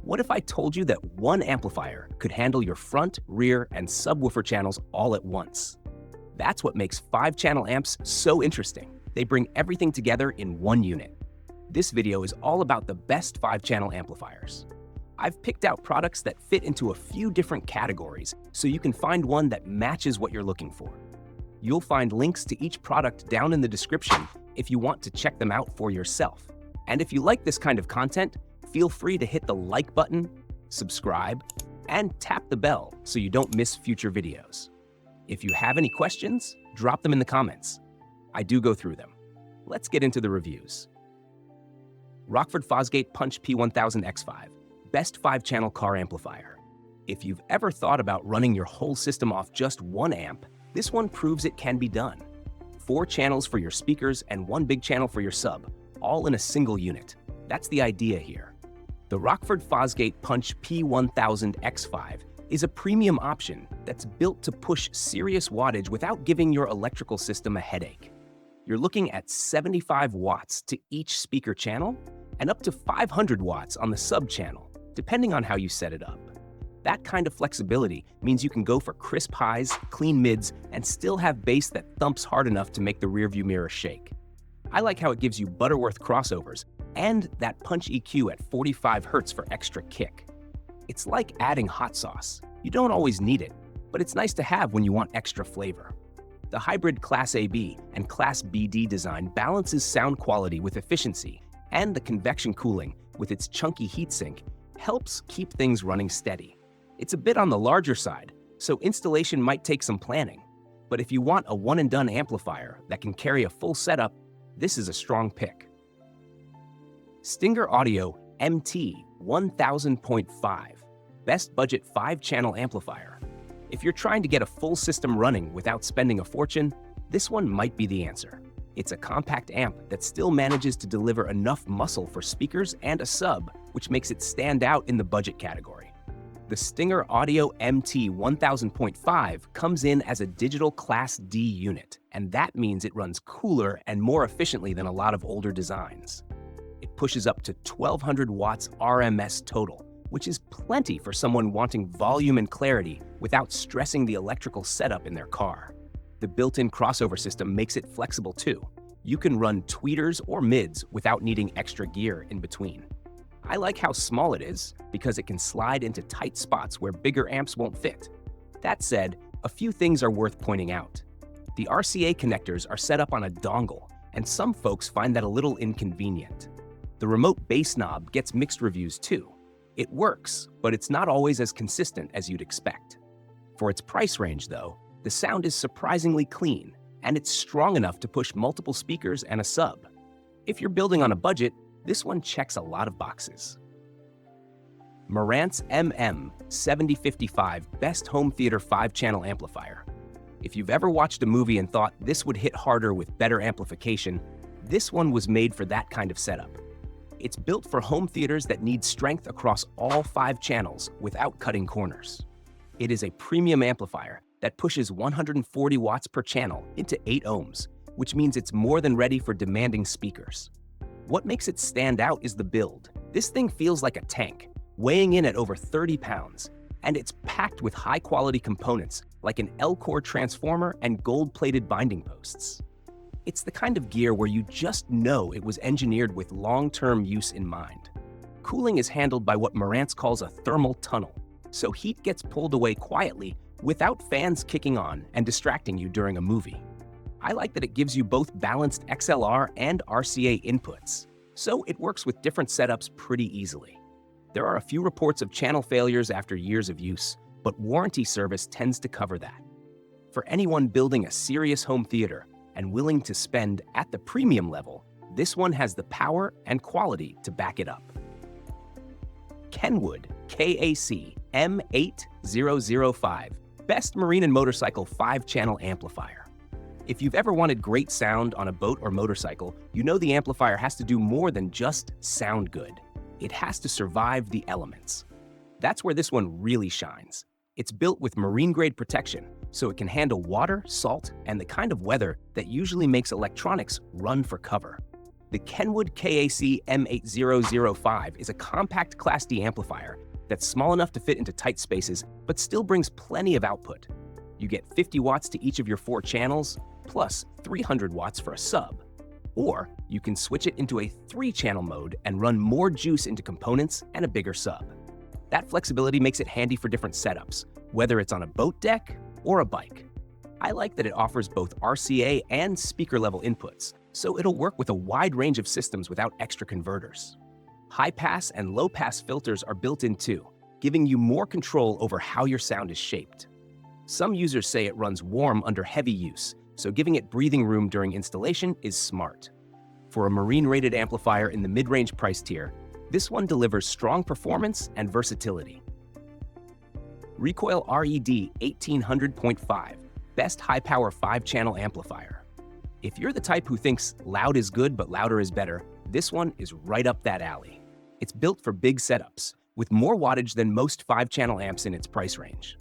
What if I told you that one amplifier could handle your front, rear, and subwoofer channels all at once? That's what makes 5-channel amps so interesting. They bring everything together in one unit. This video is all about the best 5-channel amplifiers. I've picked out products that fit into a few different categories so you can find one that matches what you're looking for. You'll find links to each product down in the description if you want to check them out for yourself. And if you like this kind of content, feel free to hit the like button, subscribe, and tap the bell so you don't miss future videos. If you have any questions, drop them in the comments. I do go through them. Let's get into the reviews. Rockford Fosgate Punch P1000X5, best 5-channel car amplifier. If you've ever thought about running your whole system off just one amp, this one proves it can be done. 4 channels for your speakers and 1 big channel for your sub, all in a single unit. That's the idea here. The Rockford Fosgate Punch P1000X5 is a premium option that's built to push serious wattage without giving your electrical system a headache. You're looking at 75 watts to each speaker channel and up to 500 watts on the sub channel, depending on how you set it up. That kind of flexibility means you can go for crisp highs, clean mids, and still have bass that thumps hard enough to make the rearview mirror shake. I like how it gives you Butterworth crossovers and that punch EQ at 45 Hz for extra kick. It's like adding hot sauce. You don't always need it, but it's nice to have when you want extra flavor. The hybrid Class AB and Class BD design balances sound quality with efficiency, and the convection cooling, with its chunky heatsink, helps keep things running steady. It's a bit on the larger side, so installation might take some planning. But if you want a one-and-done amplifier that can carry a full setup, this is a strong pick. Stinger Audio MT 1000.5, best budget 5-channel amplifier. If you're trying to get a full system running without spending a fortune, this one might be the answer. It's a compact amp that still manages to deliver enough muscle for speakers and a sub, which makes it stand out in the budget category. The Stinger Audio MT 1000.5 comes in as a digital Class D unit, and that means it runs cooler and more efficiently than a lot of older designs. It pushes up to 1200 watts RMS total, which is plenty for someone wanting volume and clarity without stressing the electrical setup in their car. The built-in crossover system makes it flexible too. You can run tweeters or mids without needing extra gear in between. I like how small it is because it can slide into tight spots where bigger amps won't fit. That said, a few things are worth pointing out. The RCA connectors are set up on a dongle, and some folks find that a little inconvenient. The remote bass knob gets mixed reviews too. It works, but it's not always as consistent as you'd expect. For its price range though, the sound is surprisingly clean, and it's strong enough to push multiple speakers and a sub. If you're building on a budget, this one checks a lot of boxes. Marantz MM7055 Best Home Theater 5-Channel Amplifier. If you've ever watched a movie and thought this would hit harder with better amplification, this one was made for that kind of setup. It's built for home theaters that need strength across all 5 channels without cutting corners. It is a premium amplifier that pushes 140 watts per channel into 8 ohms, which means it's more than ready for demanding speakers. What makes it stand out is the build. This thing feels like a tank, weighing in at over 30 pounds, and it's packed with high-quality components like an L-core transformer and gold-plated binding posts. It's the kind of gear where you just know it was engineered with long-term use in mind. Cooling is handled by what Marantz calls a thermal tunnel, so heat gets pulled away quietly without fans kicking on and distracting you during a movie. I like that it gives you both balanced XLR and RCA inputs, so it works with different setups pretty easily. There are a few reports of channel failures after years of use, but warranty service tends to cover that. For anyone building a serious home theater and willing to spend at the premium level, this one has the power and quality to back it up. Kenwood KAC M8005 Best Marine and Motorcycle 5-Channel Amplifier. If you've ever wanted great sound on a boat or motorcycle, you know the amplifier has to do more than just sound good. It has to survive the elements. That's where this one really shines. It's built with marine-grade protection, so it can handle water, salt, and the kind of weather that usually makes electronics run for cover. The Kenwood KAC M8005 is a compact Class D amplifier that's small enough to fit into tight spaces, but still brings plenty of output. You get 50 watts to each of your 4 channels, plus 300 watts for a sub. Or you can switch it into a 3-channel mode and run more juice into components and a bigger sub. That flexibility makes it handy for different setups, whether it's on a boat deck or a bike. I like that it offers both RCA and speaker-level inputs, so it'll work with a wide range of systems without extra converters. High-pass and low-pass filters are built in too, giving you more control over how your sound is shaped. Some users say it runs warm under heavy use, so giving it breathing room during installation is smart. For a marine-rated amplifier in the mid-range price tier, this one delivers strong performance and versatility. Recoil RED 1800.5, best high-power 5-channel amplifier. If you're the type who thinks loud is good but louder is better, this one is right up that alley. It's built for big setups, with more wattage than most 5-channel amps in its price range.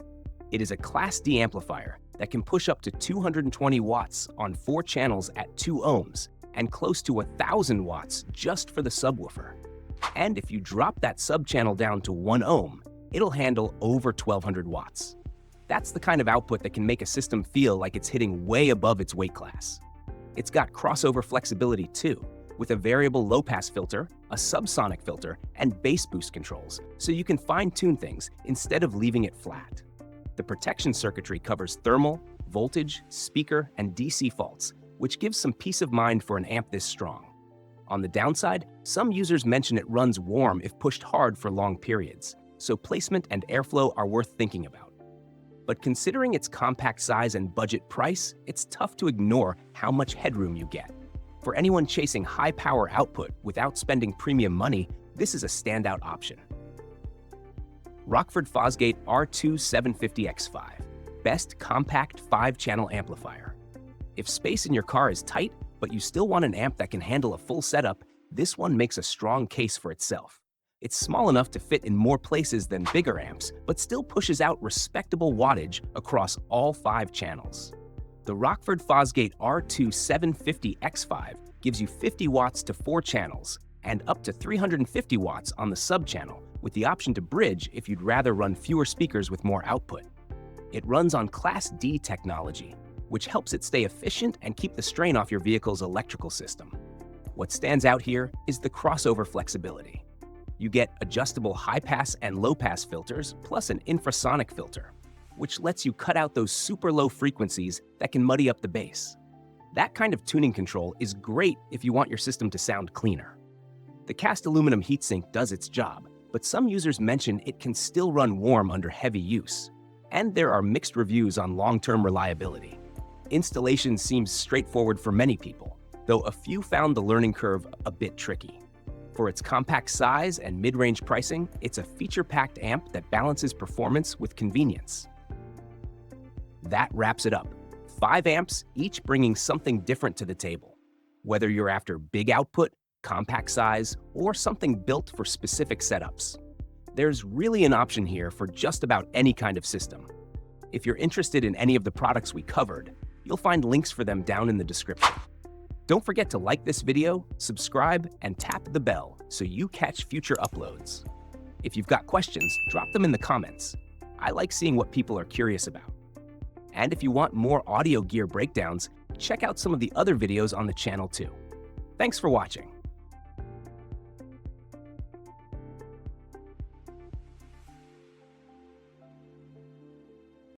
It is a Class D amplifier that can push up to 220 watts on 4 channels at 2 ohms and close to 1,000 watts just for the subwoofer. And if you drop that sub-channel down to 1 ohm, it'll handle over 1,200 watts. That's the kind of output that can make a system feel like it's hitting way above its weight class. It's got crossover flexibility too, with a variable low-pass filter, a subsonic filter, and bass boost controls, so you can fine-tune things instead of leaving it flat. The protection circuitry covers thermal, voltage, speaker, and DC faults, which gives some peace of mind for an amp this strong. On the downside, some users mention it runs warm if pushed hard for long periods, so placement and airflow are worth thinking about. But considering its compact size and budget price, it's tough to ignore how much headroom you get. For anyone chasing high-power output without spending premium money, this is a standout option. Rockford Fosgate R2-750X5, best compact 5-channel amplifier. If space in your car is tight, but you still want an amp that can handle a full setup, this one makes a strong case for itself. It's small enough to fit in more places than bigger amps, but still pushes out respectable wattage across all 5 channels. The Rockford Fosgate R2-750X5 gives you 50 watts to 4 channels and up to 350 watts on the sub-channel, with the option to bridge if you'd rather run fewer speakers with more output. It runs on Class D technology, which helps it stay efficient and keep the strain off your vehicle's electrical system. What stands out here is the crossover flexibility. You get adjustable high-pass and low-pass filters, plus an infrasonic filter, which lets you cut out those super low frequencies that can muddy up the bass. That kind of tuning control is great if you want your system to sound cleaner. The cast aluminum heatsink does its job, but some users mention it can still run warm under heavy use. And there are mixed reviews on long-term reliability. Installation seems straightforward for many people, though a few found the learning curve a bit tricky. For its compact size and mid-range pricing, it's a feature-packed amp that balances performance with convenience. That wraps it up. 5 amps, each bringing something different to the table. Whether you're after big output, compact size, or something built for specific setups, there's really an option here for just about any kind of system. If you're interested in any of the products we covered, you'll find links for them down in the description. Don't forget to like this video, subscribe, and tap the bell so you catch future uploads. If you've got questions, drop them in the comments. I like seeing what people are curious about. And if you want more audio gear breakdowns, check out some of the other videos on the channel too. Thanks for watching.